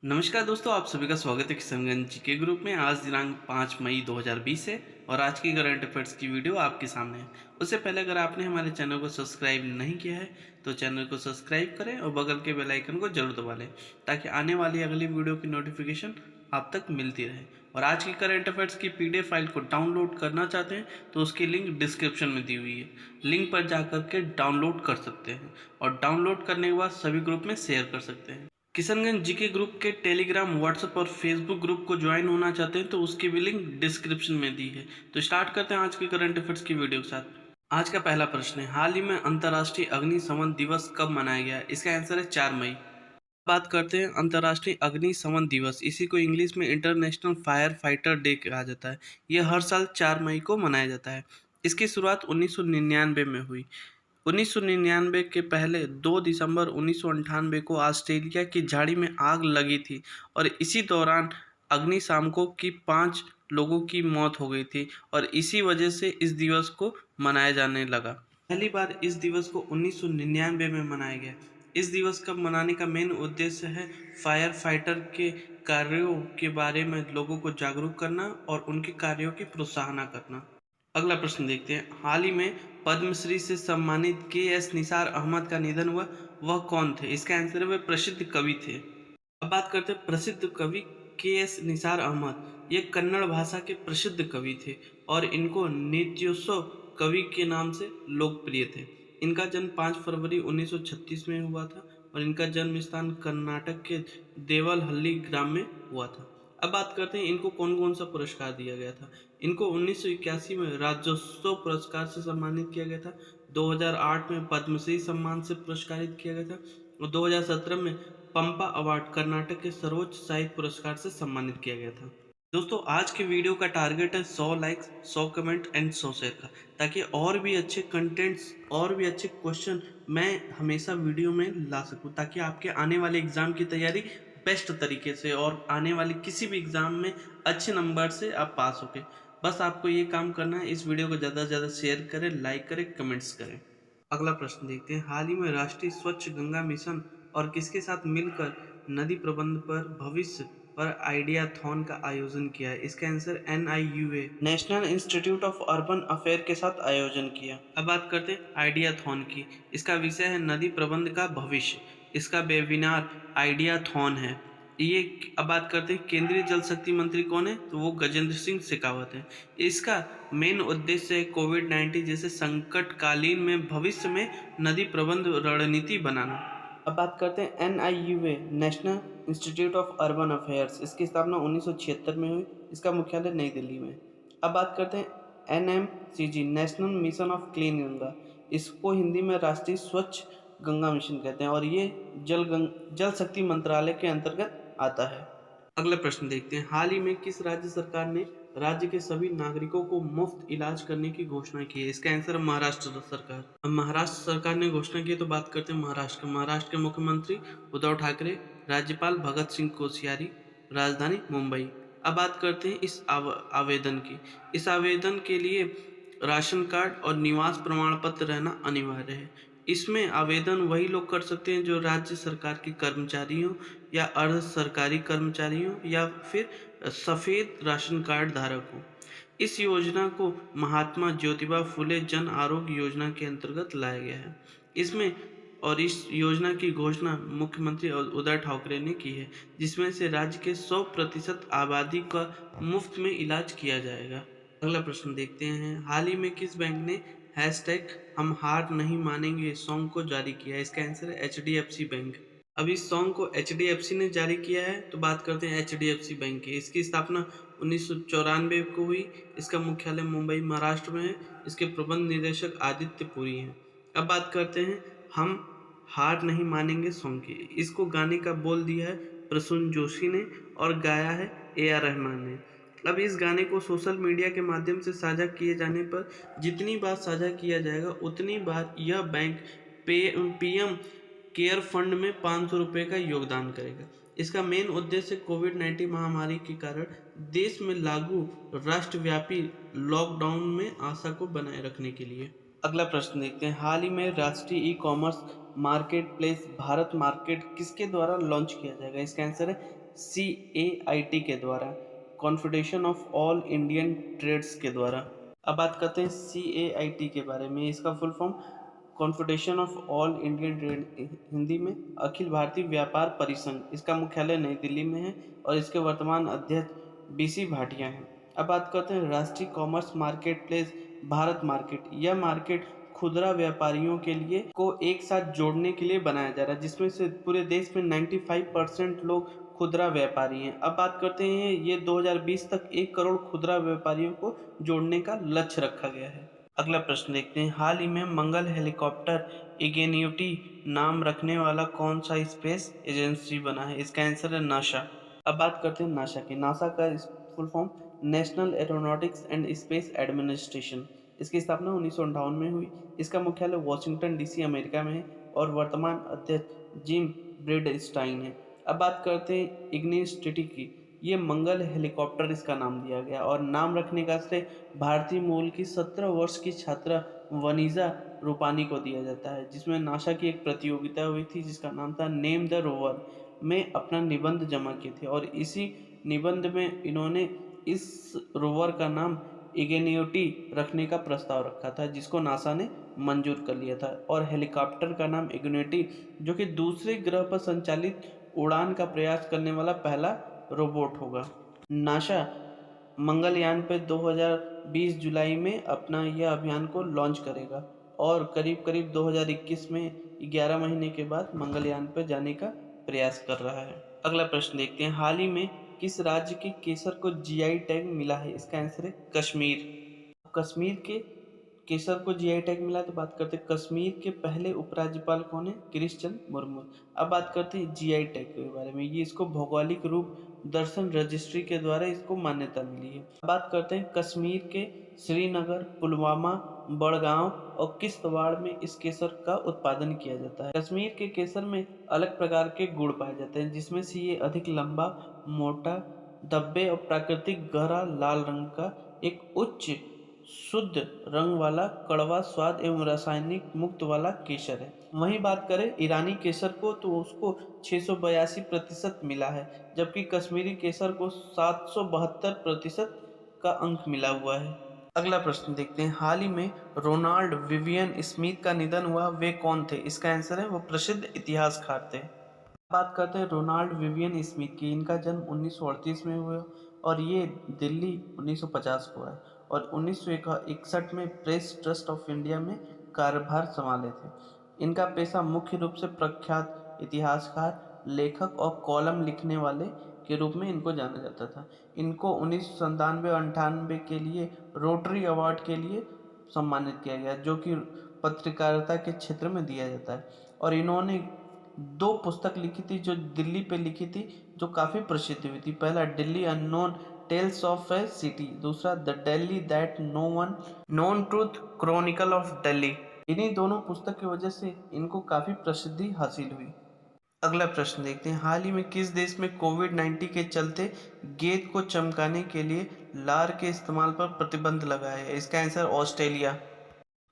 नमस्कार दोस्तों, आप सभी का स्वागत है किशनगंज जी के ग्रुप में। आज दिनांक 5 मई 2020 है और आज की करंट अफेयर्स की वीडियो आपके सामने है। उससे पहले अगर आपने हमारे चैनल को सब्सक्राइब नहीं किया है तो चैनल को सब्सक्राइब करें और बगल के बेल आइकन को जरूर दबा लें ताकि आने वाली अगली वीडियो की नोटिफिकेशन आप तक मिलती रहे। और आज की करंट अफेयर्स की पीडीएफ फाइल को डाउनलोड करना चाहते हैं तो उसकी लिंक डिस्क्रिप्शन में दी हुई है। लिंक पर जाकर के डाउनलोड कर सकते हैं और डाउनलोड करने के बाद सभी ग्रुप में शेयर कर सकते हैं। किशनगंज जीके ग्रुप के टेलीग्राम, व्हाट्सएप और फेसबुक ग्रुप को ज्वाइन होना चाहते हैं तो उसकी भी लिंक डिस्क्रिप्शन में दी है। तो स्टार्ट करते हैं आज की करंट अफेयर्स की वीडियो के साथ। आज का पहला प्रश्न है, हाल ही में अंतर्राष्ट्रीय अग्निशमन दिवस कब मनाया गया? इसका आंसर है 4 मई। बात करते हैं अंतर्राष्ट्रीय अग्निशमन दिवस, इसी को इंग्लिश में इंटरनेशनल फायर फाइटर डे कहा जाता है। यह हर साल 4 मई को मनाया जाता है। इसकी शुरुआत 1999 में हुई। 1999 के पहले 2 दिसंबर 1998 को ऑस्ट्रेलिया की झाड़ी में आग लगी थी और इसी दौरान अग्निशामकों की 5 लोगों की मौत हो गई थी और इसी वजह से इस दिवस को मनाया जाने लगा। पहली बार इस दिवस को 1999 में मनाया गया। इस दिवस का मनाने का मेन उद्देश्य है फायर फाइटर के कार्यों के बारे में लोगों को जागरूक करना और उनके कार्यों की प्रोत्साहन करना। अगला प्रश्न देखते हैं, हाल ही में पद्मश्री से सम्मानित के.एस. निसार अहमद का निधन हुआ, वह कौन थे? इसका आंसर है, वे प्रसिद्ध कवि थे। अब बात करते हैं प्रसिद्ध कवि के.एस. निसार अहमद। ये कन्नड़ भाषा के प्रसिद्ध कवि थे और इनको नित्योत्सव कवि के नाम से लोकप्रिय थे। इनका जन्म 5 फरवरी 1936 में हुआ था और इनका जन्म स्थान कर्नाटक के देवलहल्ली ग्राम में हुआ था। अब बात करते हैं इनको कौन कौन सा पुरस्कार दिया गया था। इनको 1981 में राज्योत्सव पुरस्कार से सम्मानित किया गया था, 2008 में पद्मश्री सम्मान से पुरस्कारित किया गया था और 2017 में पंपा अवार्ड कर्नाटक के सर्वोच्च साहित्य पुरस्कार से सम्मानित किया गया था। दोस्तों, आज के वीडियो का टारगेट है 100 लाइक्स, 100 कमेंट एंड 100 शेयर का, ताकि और भी अच्छे कंटेंट्स और भी अच्छे क्वेश्चन मैं हमेशा वीडियो में ला सकूं, ताकि आपके आने वाले एग्जाम की तैयारी बेस्ट तरीके से और आने वाले किसी भी एग्जाम में अच्छे नंबर से आप पास होके। बस आपको ये काम करना है, इस वीडियो को ज़्यादा से ज़्यादा शेयर करें, लाइक करें, कमेंट्स करें। अगला प्रश्न देखते हैं, हाल ही में राष्ट्रीय स्वच्छ गंगा मिशन और किसके साथ मिलकर नदी प्रबंध पर भविष्य पर आइडियाथॉन का आयोजन किया है? इसका answer NIUA, national institute of urban affair के साथ आयोजन किया। अब बात करते हैं आइडियाथॉन की। इसका विषय है नदी प्रबंध का भविष्य। इसका वेबिनार आइडियाथॉन है। ये अब बात करते हैं केंद्रीय जल शक्ति मंत्री कौन है, तो वो गजेंद्र सिंह शेखावत है। इसका मेन उद्देश्य है कोविड-19 जैसे संकटकालीन में भविष्य में नदी प्रबंध रणनीति बनाना। अब बात करते हैं NIUA, national institute of urban affairs. इसकी स्थापना 1976 में हुई। इसका मुख्यालय नई दिल्ली में। अब बात करते हैं NMCG, national mission of clean Ganga. इसको हिंदी में राष्ट्रीय स्वच्छ गंगा मिशन कहते हैं और ये जल शक्ति मंत्रालय के अंतर्गत आता है। अगला प्रश्न देखते हैं, हाल ही में किस राज्य सरकार ने राज्य के सभी नागरिकों को मुफ्त इलाज करने की घोषणा की है? इसका आंसर महाराष्ट्र सरकार। अब महाराष्ट्र सरकार ने घोषणा की, तो बात करते हैं महाराष्ट्र के मुख्यमंत्री उद्धव ठाकरे, राज्यपाल भगत सिंह कोश्यारी, राजधानी मुंबई। अब बात करते हैं इस आवेदन की। इस आवेदन के लिए राशन कार्ड और निवास प्रमाण पत्र रहना अनिवार्य है। इसमें आवेदन वही लोग कर सकते हैं जो राज्य सरकार के कर्मचारी हों या अर्ध सरकारी कर्मचारी हों या फिर सफ़ेद राशन कार्ड धारक हों। इस योजना को महात्मा ज्योतिबा फुले जन आरोग्य योजना के अंतर्गत लाया गया है। इस योजना की घोषणा मुख्यमंत्री उद्धव ठाकरे ने की है, जिसमें से राज्य के 100% आबादी का मुफ्त में इलाज किया जाएगा। अगला प्रश्न देखते हैं, हाल ही में किस बैंक ने हैशटैग हम हार नहीं मानेंगे सॉन्ग को जारी किया है? इसका आंसर है HDFC बैंक। अब इस सॉन्ग को HDFC ने जारी किया है, तो बात करते हैं HDFC बैंक की। इसकी स्थापना 1994 को हुई। इसका मुख्यालय मुंबई महाराष्ट्र में है। इसके प्रबंध निदेशक आदित्य पुरी हैं। अब बात करते हैं हम हार नहीं मानेंगे सॉन्ग की। इसको गाने का बोल दिया है प्रसून जोशी ने और गाया है AR रहमान ने। अब इस गाने को सोशल मीडिया के माध्यम से साझा किए जाने पर जितनी बार साझा किया जाएगा उतनी बार यह बैंक PM केयर फंड में 500 रुपये का योगदान करेगा। इसका मेन उद्देश्य कोविड-19 महामारी के कारण देश में लागू राष्ट्रव्यापी लॉकडाउन में आशा को बनाए रखने के लिए। अगला प्रश्न देखते हैं, हाल ही में राष्ट्रीय e commerce market place Bharat market किसके द्वारा लॉन्च किया जाएगा? इसका आंसर है CAIT के द्वारा, confederation of all Indian trades के द्वारा। अब बात करते हैं CAIT के बारे में। इसका full form confederation of all Indian trade, Hindi में अखिल भारतीय व्यापार परिसंघ। इसका मुख्यालय नई दिल्ली में है और इसके वर्तमान अध्यक्ष BC भाटिया हैं। अब बात करते हैं राष्ट्रीय commerce market place Bharat market. यह मार्केट खुदरा व्यापारियों के लिए को एक साथ जोड़ने के लिए बनाया जा रहा है, जिसमें से पूरे देश में 95% लोग खुदरा व्यापारी हैं। अब बात करते हैं, ये 2020 तक 1 करोड़ खुदरा व्यापारियों को जोड़ने का लक्ष्य रखा गया है। अगला प्रश्न देखते हैं, हाल ही में मंगल हेलीकॉप्टर इगेन्यूटी नाम रखने वाला कौन सा स्पेस एजेंसी बना है? इसका आंसर है नासा। अब बात करते हैं नासा की। नासा का full form national aeronautics and space administration. इसकी स्थापना 1958 में हुई। इसका मुख्यालय वॉशिंगटन DC अमेरिका में है और वर्तमान अध्यक्ष जिम ब्रेडस्टाइन है। अब बात करते हैं इग्निस टिटी की। ये मंगल हेलीकॉप्टर इसका नाम दिया गया और नाम रखने का श्रेय भारतीय मूल की 17 वर्ष की छात्रा वनीजा रूपानी को दिया जाता है, जिसमें नासा की एक प्रतियोगिता हुई थी जिसका नाम था नेम द रोवर, में अपना निबंध जमा किए थे और इसी निबंध में इन्होंने इस रोवर का नाम इगेन्यूटी रखने का प्रस्ताव रखा था, जिसको नासा ने मंजूर कर लिया था। और हेलीकॉप्टर का नाम इग्निटी, जो कि दूसरे ग्रह पर संचालित उड़ान का प्रयास करने वाला पहला रोबोट होगा। नासा मंगलयान पे 2020 जुलाई में अपना यह अभियान को लॉन्च करेगा और करीब करीब 2021 में 11 महीने के बाद मंगलयान पर जाने का प्रयास कर रहा है। अगला प्रश्न देखते हैं, हाल ही में किस राज्य के केसर को GI टैग मिला है? इसका आंसर है कश्मीर। कश्मीर के केसर को GI टैग मिला, तो बात करते हैं कश्मीर के पहले उपराज्यपाल कौन है? गिरीश चंद्र मुर्मू। अब बात करते हैं GI टैग के बारे में। ये इसको भौगोलिक रूप दर्शन रजिस्ट्री के द्वारा इसको मान्यता मिली है। बात करते हैं कश्मीर के श्रीनगर, पुलवामा, बड़गांव और किश्तवाड़ में इस केसर का उत्पादन किया जाता है। कश्मीर के केसर में अलग प्रकार के गुण पाए जाते हैं, जिसमें से ये अधिक लंबा, मोटा, धब्बे और प्राकृतिक गहरा लाल रंग का एक उच्च शुद्ध रंग वाला कड़वा स्वाद एवं रासायनिक मुक्त वाला केसर है। वहीं बात करें ईरानी केसर को, तो उसको 682% मिला है, जबकि कश्मीरी केसर को 772% का अंक मिला हुआ है। अगला प्रश्न देखते हैं, हाल ही में रोनाल्ड विवियन स्मिथ का निधन हुआ, वे कौन थे? इसका आंसर है वो प्रसिद्ध इतिहासकार थे। बात करते हैं रोनाल्ड विवियन स्मिथ की। इनका जन्म 1938 में हुआ और ये दिल्ली 1950 को है और 1961 में प्रेस ट्रस्ट ऑफ इंडिया में कार्यभार संभाले थे। इनका पेशा मुख्य रूप से प्रख्यात इतिहासकार, लेखक और कॉलम लिखने वाले के रूप में इनको जाना जाता था। इनको 1997-98 के लिए रोटरी अवार्ड के लिए सम्मानित किया गया, जो कि पत्रकारिता के क्षेत्र में दिया जाता है। और इन्होंने 2 पुस्तक लिखी थी जो दिल्ली पे लिखी थी, जो काफ़ी प्रसिद्ध हुई थी। पहला Delhi unknown tales of a city, दूसरा the Delhi that no one known truth chronicle of Delhi. इन्हीं दोनों पुस्तक की वजह से इनको काफ़ी प्रसिद्धि हासिल हुई। अगला प्रश्न देखते हैं, हाल ही में किस देश में कोविड-19 के चलते गेंद को चमकाने के लिए लार के इस्तेमाल पर प्रतिबंध लगाया है? इसका आंसर ऑस्ट्रेलिया।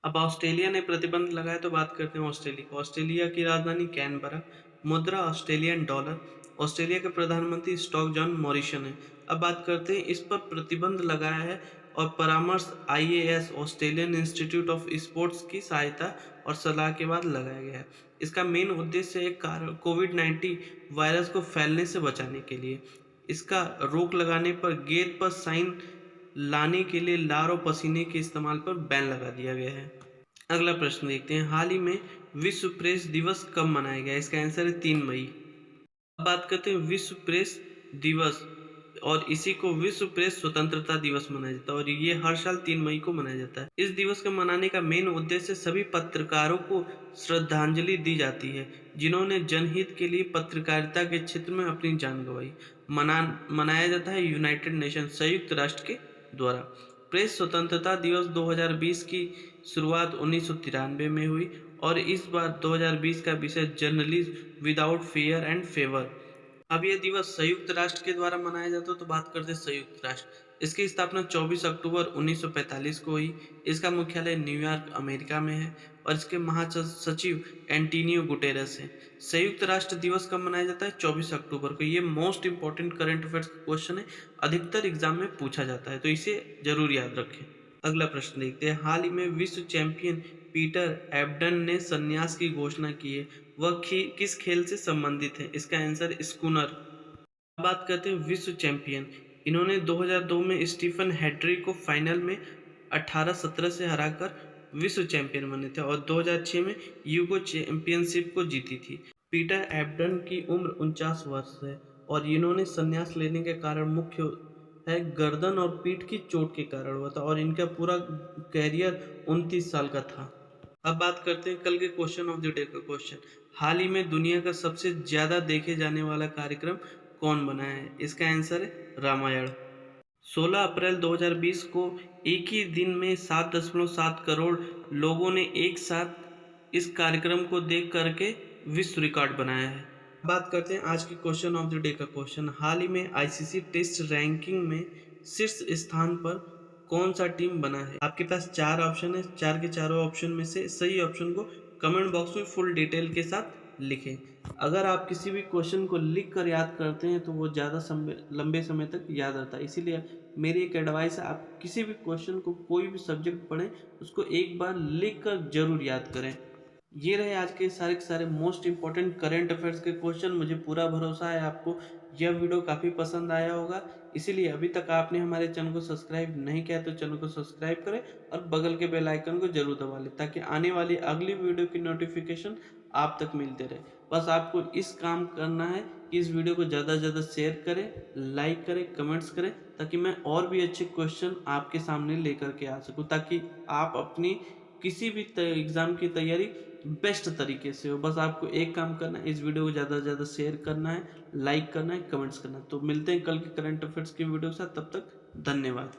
अब ऑस्ट्रेलिया ने प्रतिबंध लगाया, तो बात करते हैं ऑस्ट्रेलिया। ऑस्ट्रेलिया की राजधानी कैनबरा, मुद्रा ऑस्ट्रेलियन डॉलर, ऑस्ट्रेलिया के प्रधानमंत्री स्कॉट मॉरिसन है। अब बात करते हैं, इस पर प्रतिबंध लगाया है और परामर्श IAS Australian institute of sports की सहायता और सलाह के बाद लगाया गया है। इसका मेन उद्देश्य है कोविड-19 वायरस को फैलने से बचाने के लिए। इसका रोक लगाने पर गेंद पर साइन लाने के लिए लार और पसीने के इस्तेमाल पर बैन लगा दिया गया है। अगला प्रश्न देखते हैं, हाल ही में विश्व प्रेस दिवस कब मनाया गया? इसका आंसर है 3 मई। अब बात करते हैं विश्व प्रेस दिवस, और इसी को विश्व प्रेस स्वतंत्रता दिवस मनाया जाता है और ये हर साल 3 मई को मनाया जाता है। इस दिवस को मनाने का मेन उद्देश्य सभी पत्रकारों को श्रद्धांजलि दी जाती है, जिन्होंने जनहित के लिए पत्रकारिता के क्षेत्र में अपनी जान गंवाई। मनाया जाता है यूनाइटेड नेशन संयुक्त राष्ट्र के द्वारा। प्रेस स्वतंत्रता दिवस 2020 की शुरुआत 1993 में हुई और इस बार 2020 का विषय journalism without fear and favour. अब ये दिवस संयुक्त राष्ट्र के द्वारा मनाया जाता है, तो बात करते हैं संयुक्त राष्ट्र। इसकी स्थापना 24 अक्टूबर 1945 को हुई। इसका मुख्यालय न्यूयॉर्क, अमेरिका में है और इसके महासचिव एंटोनियो गुटेरेस हैं। संयुक्त राष्ट्र दिवस कब मनाया जाता है? 24 अक्टूबर को। ये मोस्ट इंपॉर्टेंट करंट अफेयर्स का क्वेश्चन है, अधिकतर एग्जाम में पूछा जाता है, तो इसे जरूर याद रखें। अगला प्रश्न देखते हैं। हाल ही में विश्व चैंपियन पीटर एब्डन ने संन्यास की घोषणा की है। वह किस खेल से संबंधित है? इसका आंसर स्कूनर। बात करते हैं विश्व चैंपियन। इन्होंने 2002 में स्टीफन हेड्री को फाइनल में 18-17 से हराकर विश्व चैंपियन बने थे और 2006 में यूगो चैंपियनशिप को जीती थी। पीटर एब्डन की उम्र 49 वर्ष है और इन्होंने संन्यास लेने के कारण मुख्य है गर्दन और पीठ की चोट के कारण हुआ था और इनका पूरा कैरियर 29 साल का था। अब बात करते हैं कल के क्वेश्चन ऑफ द डे का क्वेश्चन। हाल ही में दुनिया का सबसे ज्यादा देखे जाने वाला कार्यक्रम कौन बनाया है? इसका आंसर है रामायण। 16 अप्रैल 2020 को एक ही दिन में 7.7 करोड़ लोगों ने एक साथ इस कार्यक्रम को देख करके विश्व रिकॉर्ड बनाया है। बात करते हैं आज के क्वेश्चन ऑफ द डे का क्वेश्चन। हाल ही में आईसीसी टेस्ट रैंकिंग में शीर्ष स्थान पर कौन सा टीम बना है? आपके पास चार ऑप्शन है, चार के चारों ऑप्शन में से सही ऑप्शन को कमेंट बॉक्स में फुल डिटेल के साथ लिखें। अगर आप किसी भी क्वेश्चन को लिख कर याद करते हैं तो वो ज़्यादा लंबे समय तक याद रहता है। इसीलिए मेरी एक एडवाइस है, आप किसी भी क्वेश्चन को, कोई भी सब्जेक्ट पढ़ें, उसको एक बार लिख कर जरूर याद करें। ये रहे आज के सारे मोस्ट इंपॉर्टेंट करंट अफेयर्स के क्वेश्चन। मुझे पूरा भरोसा है आपको यह वीडियो काफ़ी पसंद आया होगा। इसीलिए अभी तक आपने हमारे चैनल को सब्सक्राइब नहीं किया तो चैनल को सब्सक्राइब करें और बगल के बेल आइकन को जरूर दबा लें ताकि आने वाली अगली वीडियो की नोटिफिकेशन आप तक मिलते रहे। बस आपको इस काम करना है कि इस वीडियो को ज़्यादा से ज़्यादा शेयर करें, लाइक करें, कमेंट्स करें, ताकि मैं और भी अच्छे क्वेश्चन आपके सामने लेकर के आ सकूं, ताकि आप अपनी किसी भी एग्ज़ाम की तैयारी बेस्ट तरीके से हो। बस आपको एक काम करना है, इस वीडियो को ज़्यादा से ज़्यादा शेयर करना है, लाइक करना है, कमेंट्स करना है। तो मिलते हैं कल के करंट अफेयर्स की वीडियो के साथ, तब तक धन्यवाद।